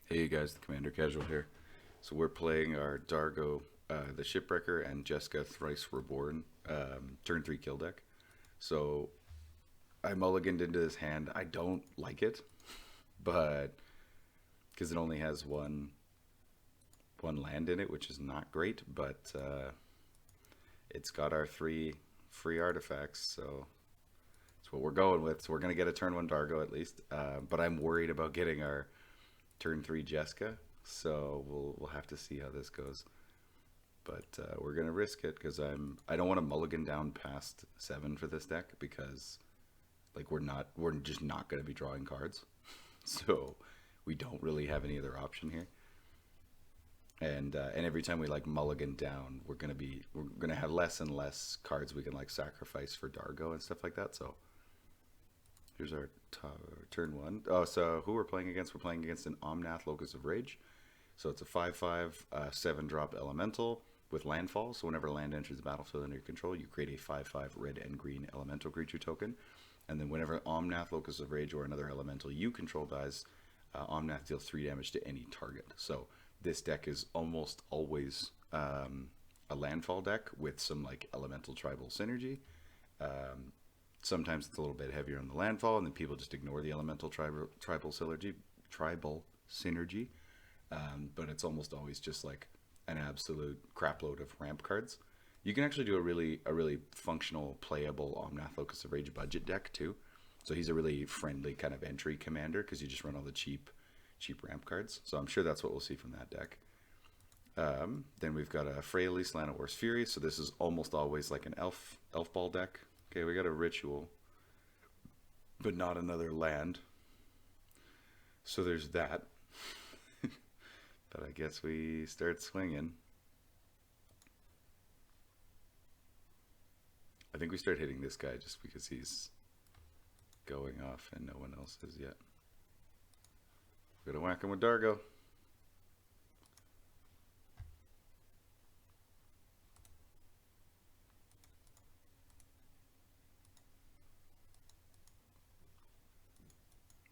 Hey you guys, the Commander Casual here. So we're playing our Dargo, the Shipwrecker, and Jeska Thrice Reborn turn 3 kill deck. So I mulliganed into this hand. I don't like it, but because it only has one land in it, which is not great, but it's got our 3 free artifacts, so that's what we're going with. So we're gonna get a turn 1 Dargo at least, but I'm worried about getting our turn 3 Jeska, so we'll have to see how this goes. But we're gonna risk it because I don't want to mulligan down past 7 for this deck because like we're just not gonna be drawing cards, so we don't really have any other option here. And every time we like mulligan down, we're gonna have less and less cards we can like sacrifice for Dargo and stuff like that. So here's our turn 1. Oh, so who we're playing against? We're playing against an Omnath Locus of Rage. So it's a 5/5 7-drop elemental with landfall. So whenever land enters the battlefield under your control, you create a 5/5 red and green elemental creature token. And then whenever Omnath Locus of Rage or another elemental you control dies, Omnath deals 3 damage to any target. So this deck is almost always a landfall deck with some like elemental tribal synergy. Sometimes it's a little bit heavier on the landfall, and then people just ignore the elemental tribal synergy. But it's almost always just like an absolute crapload of ramp cards. You can actually do a really functional, playable Omnath Locus of Rage budget deck too. So he's a really friendly kind of entry commander because you just run all the cheap ramp cards. So I'm sure that's what we'll see from that deck. Then we've got a Freyalise Llanowar's Fury. So this is almost always like an elf ball deck. Okay, we got a ritual, but not another land. So there's that. But I guess we start swinging. I think we start hitting this guy just because he's going off and no one else is yet. We're gonna whack him with Dargo.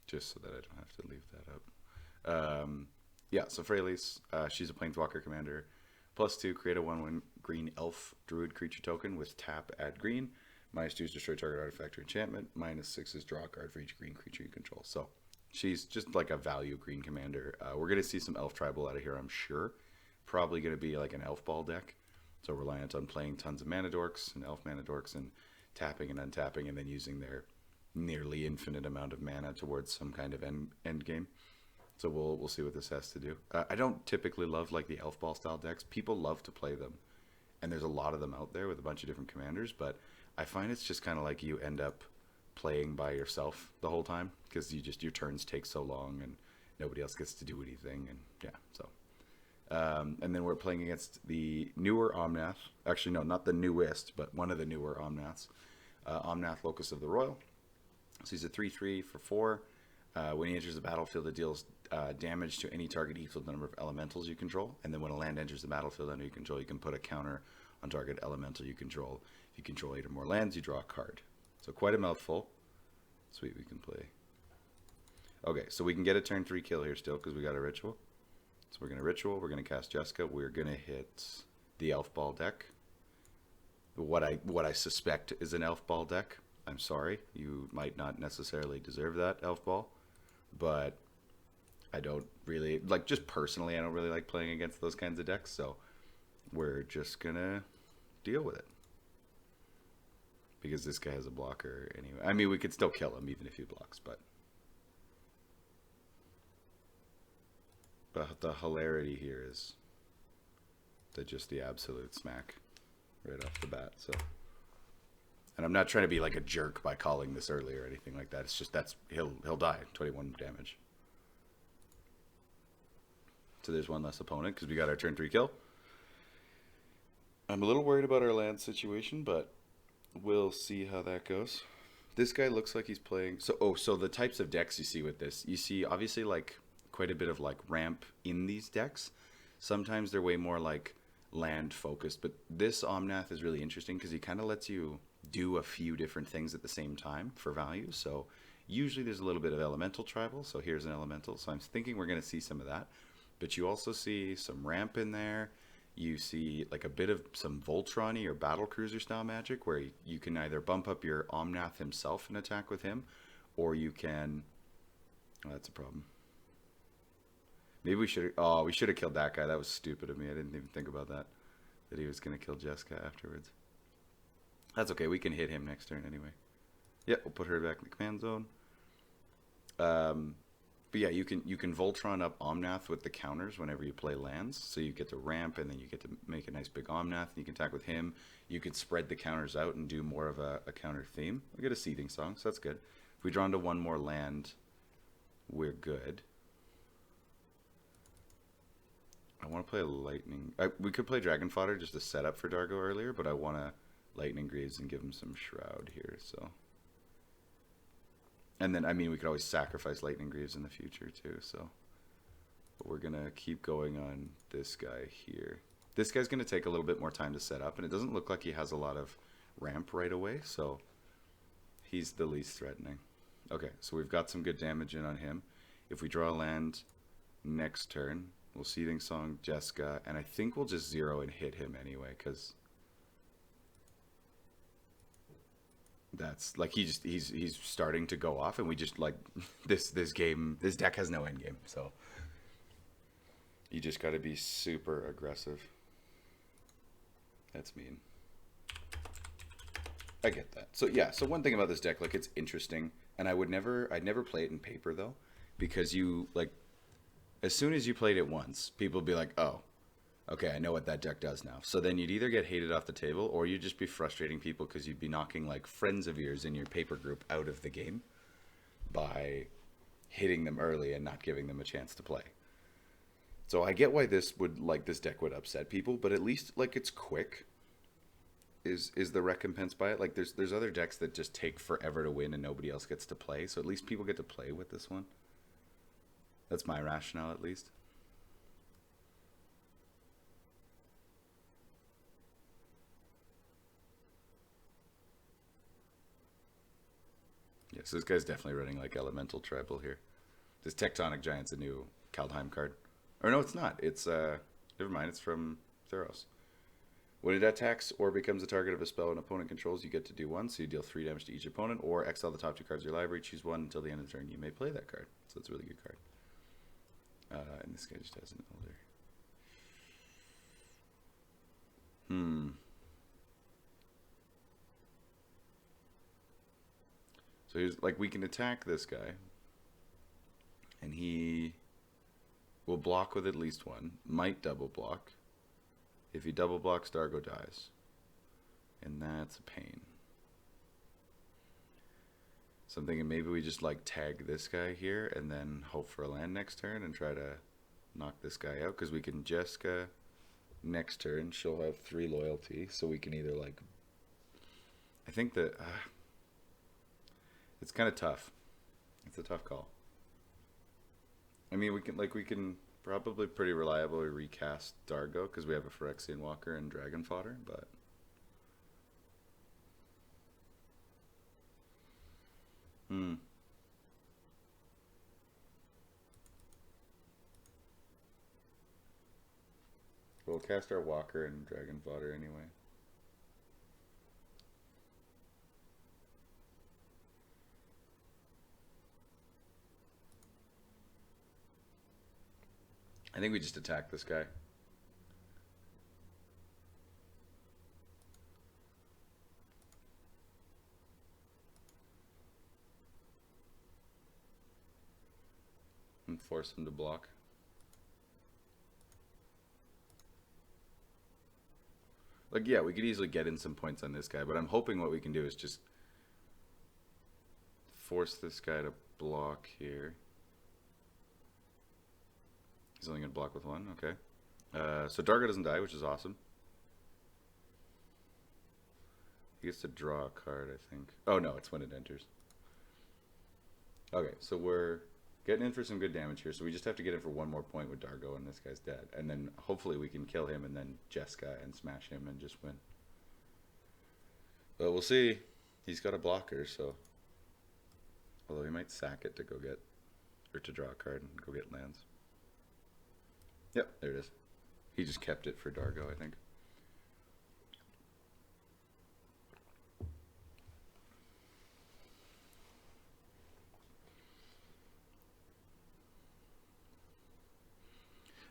Just so that I don't have to leave that up. Yeah, so Freyalise, she's a Planeswalker commander. +2, create a 1/1 green elf druid creature token with tap, add green. -2 is destroy target artifact or enchantment. -6 is draw a card for each green creature you control. So she's just like a value green commander. We're going to see some elf tribal out of here, I'm sure. Probably going to be like an elf ball deck. So reliant on playing tons of mana dorks and elf mana dorks and tapping and untapping and then using their nearly infinite amount of mana towards some kind of end game. So we'll see what this has to do. I don't typically love like the elf ball style decks. People love to play them, and there's a lot of them out there with a bunch of different commanders. But I find it's just kind of like you end up playing by yourself the whole time because your turns take so long and nobody else gets to do anything. And yeah, so and then we're playing against the newer Omnath. Actually, no, not the newest, but one of the newer Omnaths. Omnath Locus of the Royal. So he's a 3/3 for 4. When he enters the battlefield, it deals damage to any target equal to the number of elementals you control. And then when a land enters the battlefield under your control, you can put a counter on target elemental you control. If you control 8 or more lands, you draw a card. So quite a mouthful. Sweet, we can play. Okay, so we can get a turn 3 kill here still because we got a ritual. So we're going to ritual. We're going to cast Jeska. We're going to hit the elf ball deck. What I suspect is an elf ball deck. I'm sorry, you might not necessarily deserve that elf ball, but I don't really like, just personally I don't really like playing against those kinds of decks, so we're just gonna deal with it because this guy has a blocker anyway. I mean, we could still kill him even if he blocks, but the hilarity here is just the absolute smack right off the bat. So, and I'm not trying to be like a jerk by calling this early or anything like that. It's just he'll die 21 damage. So there's one less opponent because we got our turn 3 kill. I'm a little worried about our land situation, but we'll see how that goes. This guy looks like he's playing. So the types of decks you see with this, you see obviously like quite a bit of like ramp in these decks. Sometimes they're way more like land focused, but this Omnath is really interesting because he kind of lets you do a few different things at the same time for value. So Usually there's a little bit of elemental tribal, so here's an elemental. So I'm thinking we're going to see some of that. But you also see some ramp in there. You see like a bit of some Voltron-y or battle cruiser style magic where you can either bump up your Omnath himself and attack with him, or you can. Oh, that's a problem. Maybe we should. Oh, we should have killed that guy. That was stupid of me. I didn't even think about that. That he was gonna kill Jeska afterwards. That's okay. We can hit him next turn anyway. Yeah, we'll put her back in the command zone. But yeah, you can Voltron up Omnath with the counters whenever you play lands. So you get to ramp, and then you get to make a nice big Omnath, and you can attack with him. You could spread the counters out and do more of a counter theme. We get a Seething Song, so that's good. If we draw into one more land, we're good. I want to play a Lightning. We could play Dragon Fodder just to set up for Dargo earlier, but I want to Lightning Greaves and give him some Shroud here, so... And then, I mean, we could always sacrifice Lightning Greaves in the future, too, so... But we're going to keep going on this guy here. This guy's going to take a little bit more time to set up, and it doesn't look like he has a lot of ramp right away, so... He's the least threatening. Okay, so we've got some good damage in on him. If we draw a land next turn, we'll Seething Song Jeska, and I think we'll just zero and hit him anyway, because... That's like he's starting to go off, and we just like this deck has no end game, so you just got to be super aggressive. That's mean. I get that. So yeah, so one thing about this deck, like, it's interesting, and I'd never play it in paper though, because you like as soon as you played it once, people would be like, oh, okay, I know what that deck does now. So then you'd either get hated off the table, or you'd just be frustrating people because you'd be knocking like friends of yours in your paper group out of the game by hitting them early and not giving them a chance to play. So I get why this deck would upset people, but at least like it's quick is the recompense by it. Like there's other decks that just take forever to win and nobody else gets to play. So at least people get to play with this one. That's my rationale, at least. Yeah, so this guy's definitely running like Elemental Tribal here. This Tectonic Giant's a new Kaldheim card. Or no, it's not. It's, never mind, it's from Theros. When it attacks or becomes the target of a spell an opponent controls, you get to do one, so you deal 3 damage to each opponent, or exile the top 2 cards of your library, choose one until the end of the turn. You may play that card. So it's a really good card. And this guy just has an Elder. So here's, like, we can attack this guy, and he will block with at least one, might double block. If he double blocks, Dargo dies, and that's a pain. So I'm thinking maybe we just like tag this guy here and then hope for a land next turn and try to knock this guy out, because we can Jeska next turn. She'll have 3 loyalty, so we can either like, I think that it's kind of tough. It's a tough call. I mean, we can probably pretty reliably recast Dargo because we have a Phyrexian Walker and Dragon Fodder, but we'll cast our Walker and Dragon Fodder anyway. I think we just attack this guy. And force him to block. Like, yeah, we could easily get in some points on this guy, but I'm hoping what we can do is just force this guy to block here. He's only going to block with 1, okay. So Dargo doesn't die, which is awesome. He gets to draw a card, I think. Oh no, it's when it enters. Okay, so we're getting in for some good damage here, so we just have to get in for 1 more point with Dargo and this guy's dead. And then hopefully we can kill him and then Jeska and smash him and just win. But we'll see. He's got a blocker, so... Although he might sack it to go get, or to draw a card and go get lands. Yep, there it is. He just kept it for Dargo, I think.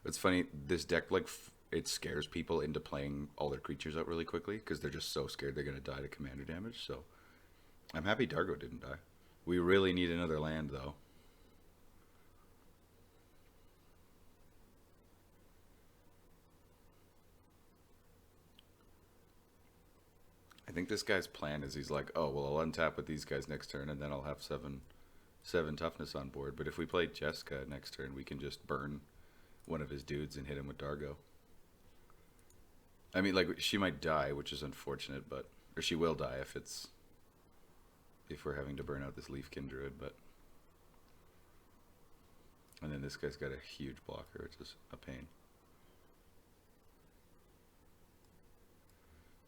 It's funny, this deck, like, it scares people into playing all their creatures out really quickly because they're just so scared they're going to die to commander damage. So I'm happy Dargo didn't die. We really need another land, though. I think this guy's plan is he's like, oh, well, I'll untap with these guys next turn, and then I'll have seven toughness on board. But if we play Jeska next turn, we can just burn one of his dudes and hit him with Dargo. I mean, like, she might die, which is unfortunate, but... Or she will die if we're having to burn out this Leafkin Druid, but... And then this guy's got a huge blocker, which is a pain.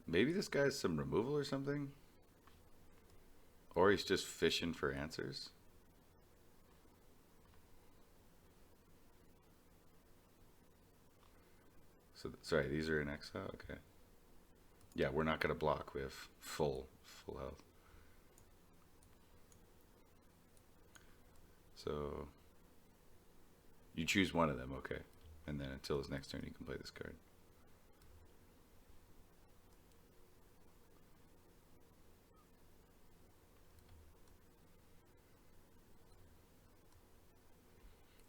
Maybe this guy has some removal or something? Or he's just fishing for answers? So, sorry, these are in exile? Okay. Yeah, we're not going to block. We have full health. So, you choose one of them, okay. And then until his next turn, you can play this card.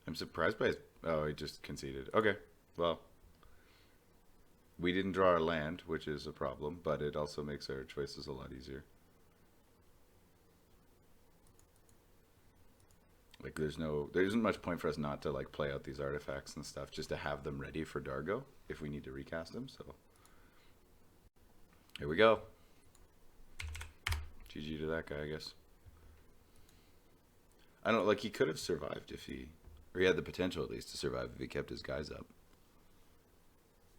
I'm surprised by his... Oh, he just conceded. Okay, well... We didn't draw our land, which is a problem, but it also makes our choices a lot easier. Like, there isn't much point for us not to, like, play out these artifacts and stuff, just to have them ready for Dargo if we need to recast them, so... Here we go. GG to that guy, I guess. I don't know, like, he could have survived if he... Or he had the potential, at least, to survive if he kept his guys up.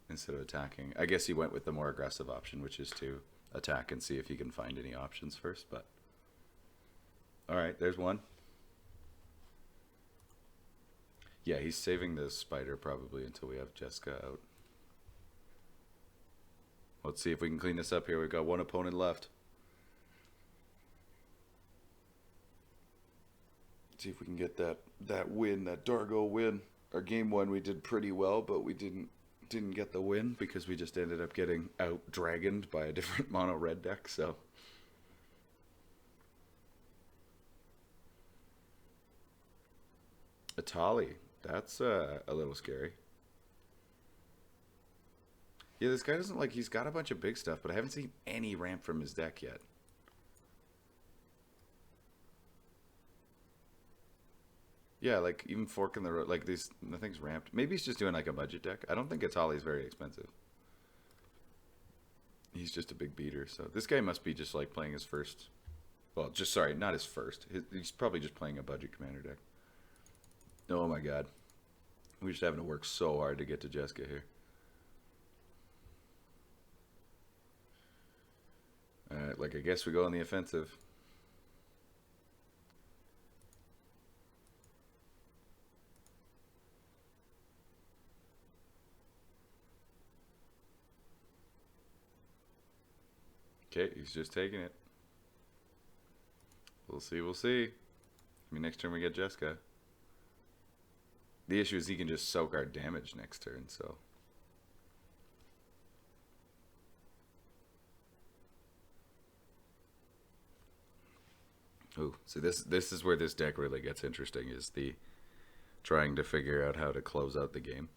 Instead of attacking. I guess he went with the more aggressive option, which is to attack and see if he can find any options first, but... Alright, there's one. Yeah, he's saving the spider probably until we have Jeska out. Let's see if we can clean this up here. We've got one opponent left. See if we can get that win, that Dargo win. Our game one we did pretty well, but we didn't get the win because we just ended up getting out-dragoned by a different mono red deck, so... Atali. That's a little scary. Yeah, this guy doesn't, like, he's got a bunch of big stuff, but I haven't seen any ramp from his deck yet. Yeah, like, even Fork in the Road, like, nothing's ramped. Maybe he's just doing, like, a budget deck. I don't think Atali's very expensive. He's just a big beater, so... This guy must be just, like, playing his first... Well, just, sorry, not his first. He's probably just playing a budget commander deck. Oh my god. We're just having to work so hard to get to Jeska here. Alright, like, I guess we go on the offensive. Okay, he's just taking it. We'll see, we'll see. I mean, next turn we get Jeska. The issue is he can just soak our damage next turn, so... Ooh, so this is where this deck really gets interesting, is the trying to figure out how to close out the game.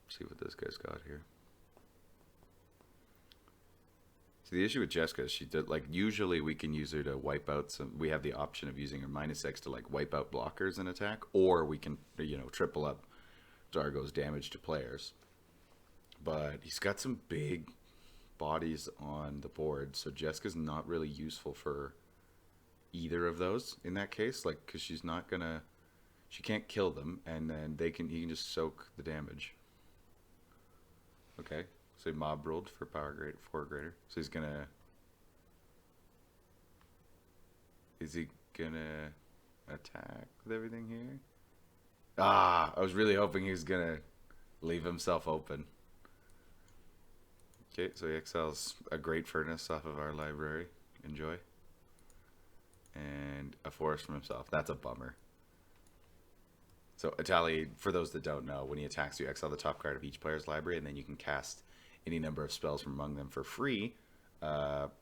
See what this guy's got here. So the issue with Jeska is she did, like, usually we can use her to wipe out some, we have the option of using her -X to, like, wipe out blockers and attack, or we can, you know, triple up Dargo's damage to players. But he's got some big bodies on the board, so Jeska's not really useful for either of those in that case, like, because she's not gonna, she can't kill them, and then he can just soak the damage. Okay. So he mob rolled for power grade 4 greater. So he's gonna. Is he gonna attack with everything here? Ah, I was really hoping he was gonna leave himself open. Okay, so he exiles a Great Furnace off of our library. Enjoy. And a forest from himself. That's a bummer. So Atali, for those that don't know, when he attacks you, exile the top card of each player's library, and then you can cast any number of spells from among them for free,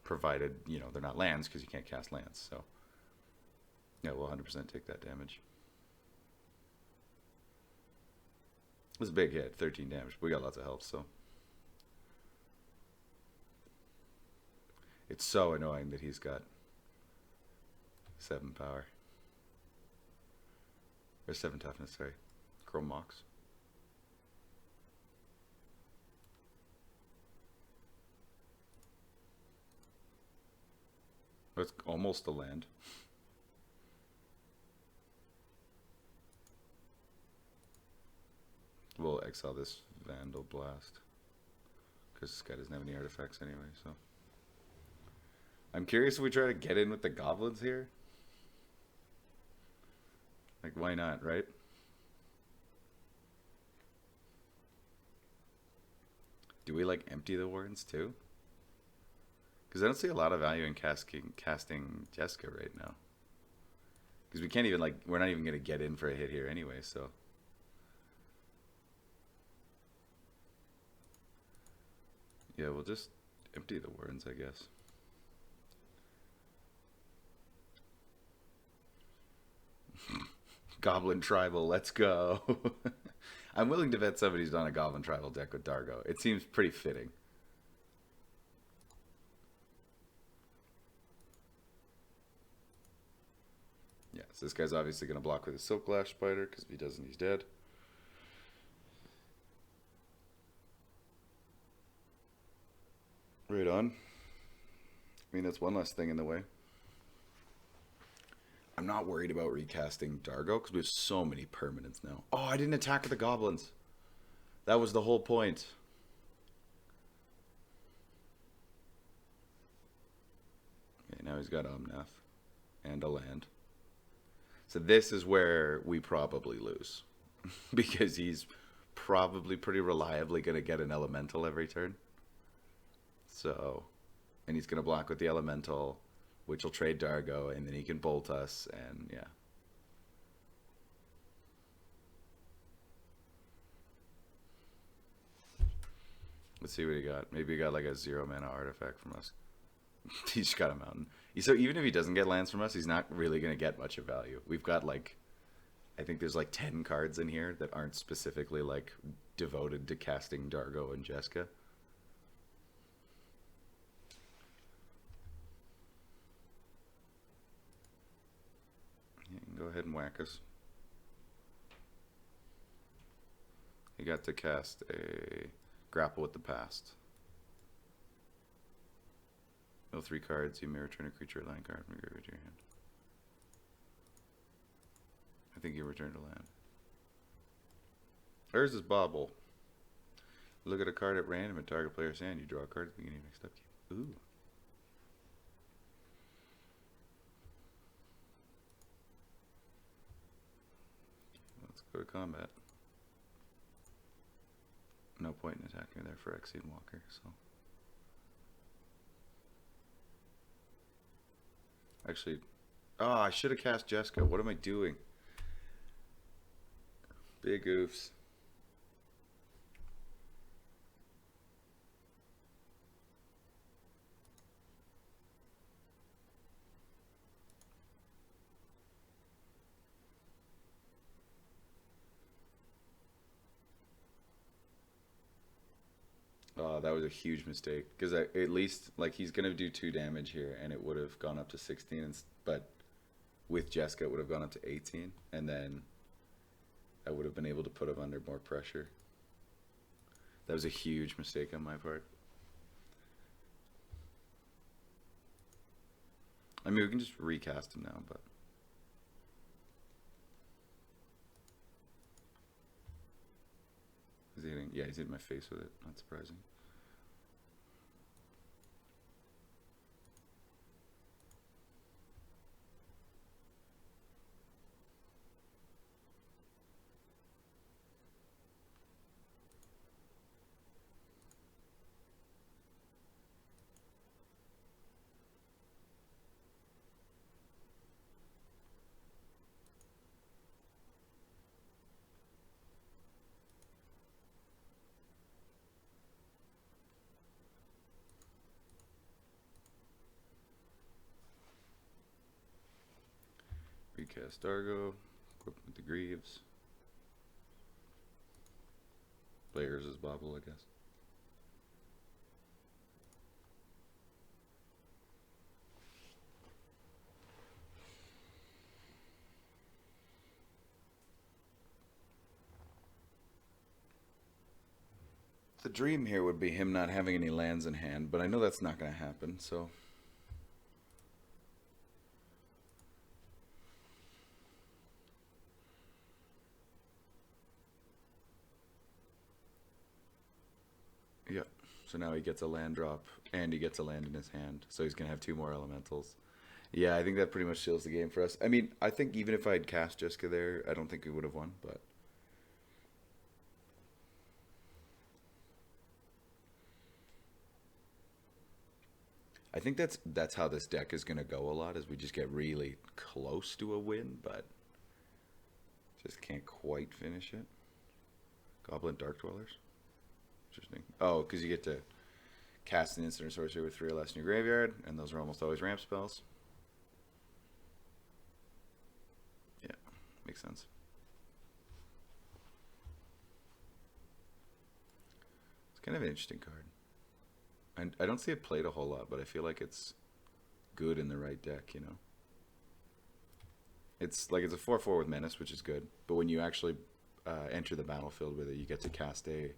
provided, you know, they're not lands, because you can't cast lands. So, yeah, we'll 100% take that damage. It was a big hit, 13 damage. We got lots of health, so. It's so annoying that he's got 7 power. Or 7 toughness, sorry. Chrome Mox. It's almost a land. We'll exile this Vandal Blast. Because this guy doesn't have any artifacts anyway, so. I'm curious if we try to get in with the goblins here. Like, why not, right? Do we, like, empty the warrens, too? Because I don't see a lot of value in casting Jeska right now. Because we can't even, like, we're not even going to get in for a hit here anyway, so. Yeah, we'll just empty the warrens, I guess. Goblin Tribal, let's go. I'm willing to bet somebody's on a Goblin Tribal deck with Dargo. It seems pretty fitting. Yeah, so this guy's obviously going to block with his Silk Lash Spider, because if he doesn't, he's dead. Right on. I mean, that's one less thing in the way. I'm not worried about recasting Dargo because we have so many permanents now. Oh, I didn't attack with the goblins. That was the whole point. Okay, now he's got Omnath and a land. So this is where we probably lose. Because he's probably pretty reliably going to get an elemental every turn. So, and he's going to block with the elemental, which will trade Dargo, and then he can bolt us, and yeah. Let's see what he got. Maybe he got like a 0 mana artifact from us. He's just got a mountain. So even if he doesn't get lands from us, he's not really going to get much of value. We've got like, I think there's like 10 cards in here that aren't specifically like devoted to casting Dargo and Jeska. Go ahead and whack us. He got to cast a Grapple with the Past. Mill 3 cards, you may return a creature or land card from your graveyard to your hand. I think you returned a land. There's his bobble. Look at a card at random at target player's hand. You draw a card at the beginning of next upkeep. Ooh. Go to combat. No point in attacking there for Exceed Walker, so. Actually, oh, I should have cast Jeska. What am I doing? Big oofs. That was a huge mistake because at least like he's gonna do 2 damage here, and it would have gone up to 16. But with Jeska, it would have gone up to 18, and then I would have been able to put him under more pressure. That was a huge mistake on my part. I mean, we can just recast him now, but. Is he hitting? Yeah, he's hitting my face with it. Not surprising. Recast Dargo. Equip with the Greaves. Players is Bobble, I guess. The dream here would be him not having any lands in hand, but I know that's not going to happen, so... Yep. So now he gets a land drop, and he gets a land in his hand, so he's going to have 2 more elementals. Yeah, I think that pretty much seals the game for us. I mean, I think even if I had cast Jeska there, I don't think we would have won, but... I think that's how this deck is going to go a lot, is we just get really close to a win, but just can't quite finish it. Goblin Dark Dwellers. Interesting. Oh, because you get to cast an instant or sorcery with 3 or less in your graveyard, and those are almost always ramp spells. Yeah, makes sense. It's kind of an interesting card. I don't see it played a whole lot, but I feel like it's good in the right deck, you know? It's like it's a 4/4 with Menace, which is good, but when you actually enter the battlefield with it, you get to cast a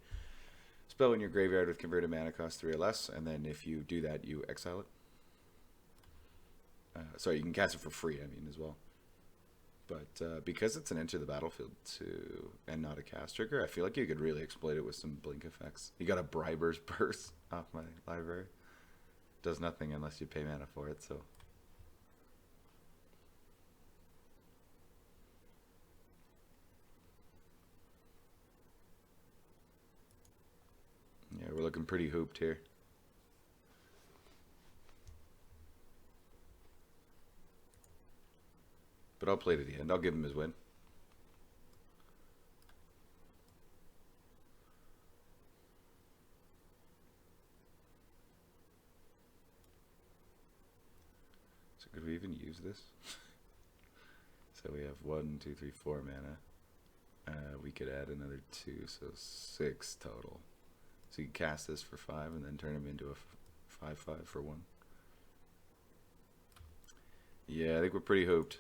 spell in your graveyard with converted mana cost 3 or less, and then if you do that, you exile it. Sorry, you can cast it for free, I mean, as well. But because it's an enter the battlefield too, and not a cast trigger, I feel like you could really exploit it with some blink effects. You got a Briber's Burst off my library. Does nothing unless you pay mana for it, so... Yeah, we're looking pretty hooped here. But I'll play to the end. I'll give him his win. So could we even use this? So we have 1, 2, 3, 4 mana. We could add another 2, so 6 total. So you can cast this for 5 and then turn him into a 5/5 for 1. Yeah, I think we're pretty hooped.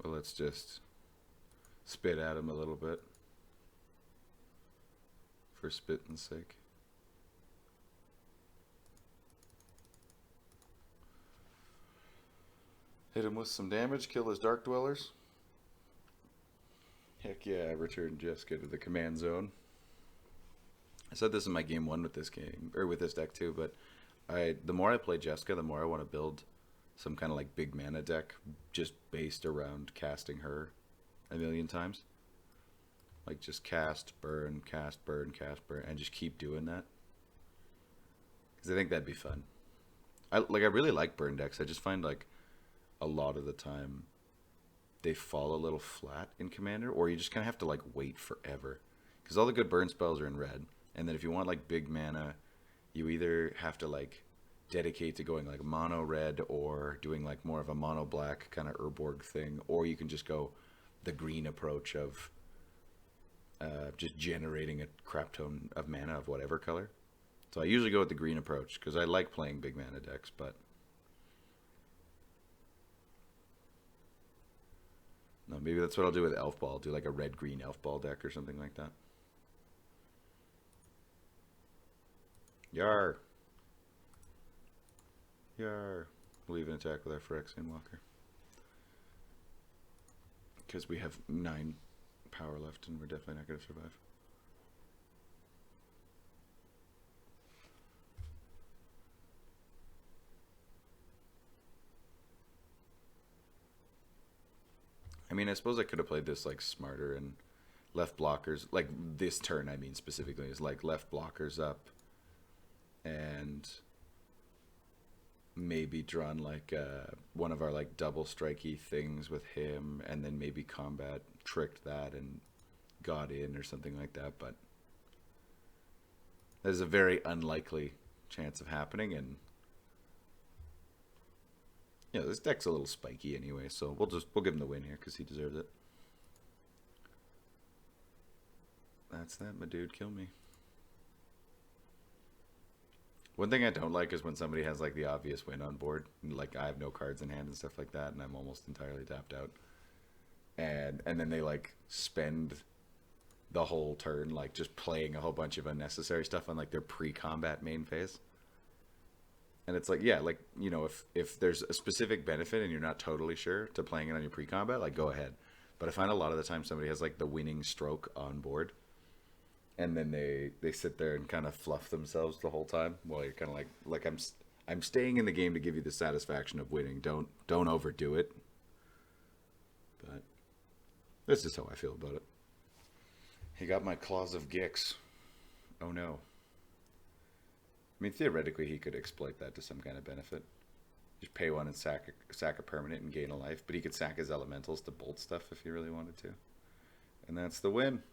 Well, let's just spit at him a little bit for spitting's sake. Hit him with some damage, kill his Dark Dwellers. Heck yeah, return Jeska to the command zone. I said this in my game 1 with this game, or with this deck too, but the more I play Jeska, the more I want to build some kind of like big mana deck just based around casting her a million times. Like just cast, burn, cast, burn, cast, burn, and just keep doing that. Because I think that'd be fun. I really like burn decks. I just find like a lot of the time they fall a little flat in Commander, or you just kind of have to like wait forever. Because all the good burn spells are in red. And then if you want like big mana, you either have to like dedicate to going like mono red or doing like more of a mono black kind of Urborg thing, or you can just go the green approach of just generating a crap ton of mana of whatever color. So I usually go with the green approach because I like playing big mana decks, but No, maybe that's what I'll do with Elf Ball. I'll do like a red-green Elf Ball deck or something like that. Yar. Yar. We'll even attack with our Phyrexian Walker. Because we have 9 power left and we're definitely not going to survive. I mean, I suppose I could have played this like smarter and left blockers, like this turn I mean specifically, is like left blockers up and maybe drawn like one of our like double strikey things with him, and then maybe combat tricked that and got in or something like that. But there's a very unlikely chance of happening, and yeah, this deck's a little spiky anyway, so we'll give him the win here because he deserves it. That's that, my dude. Kill me. One thing I don't like is when somebody has like the obvious win on board, like I have no cards in hand and stuff like that, and I'm almost entirely tapped out, and then they like spend the whole turn like just playing a whole bunch of unnecessary stuff on like their pre-combat main phase. And it's like, yeah, like, you know, if there's a specific benefit and you're not totally sure to playing it on your pre-combat, like go ahead. But I find a lot of the time somebody has like the winning stroke on board, and then they sit there and kind of fluff themselves the whole time while you're kind of like I'm staying in the game to give you the satisfaction of winning. Don't overdo it. But this is how I feel about it. He got my Claws of Gix. Oh no. I mean, theoretically, he could exploit that to some kind of benefit. Just pay one and sack a permanent and gain a life. But he could sack his elementals to bolt stuff if he really wanted to. And that's the win.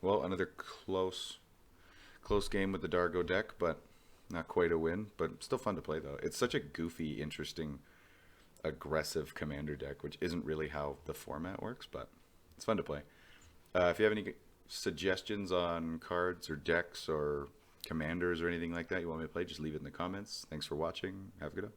Well, another close game with the Dargo deck, but not quite a win. But still fun to play, though. It's such a goofy, interesting, aggressive commander deck, which isn't really how the format works, but it's fun to play. If you have any suggestions on cards or decks or commanders or anything like that you want me to play, just leave it in the comments. Thanks for watching. Have a good one.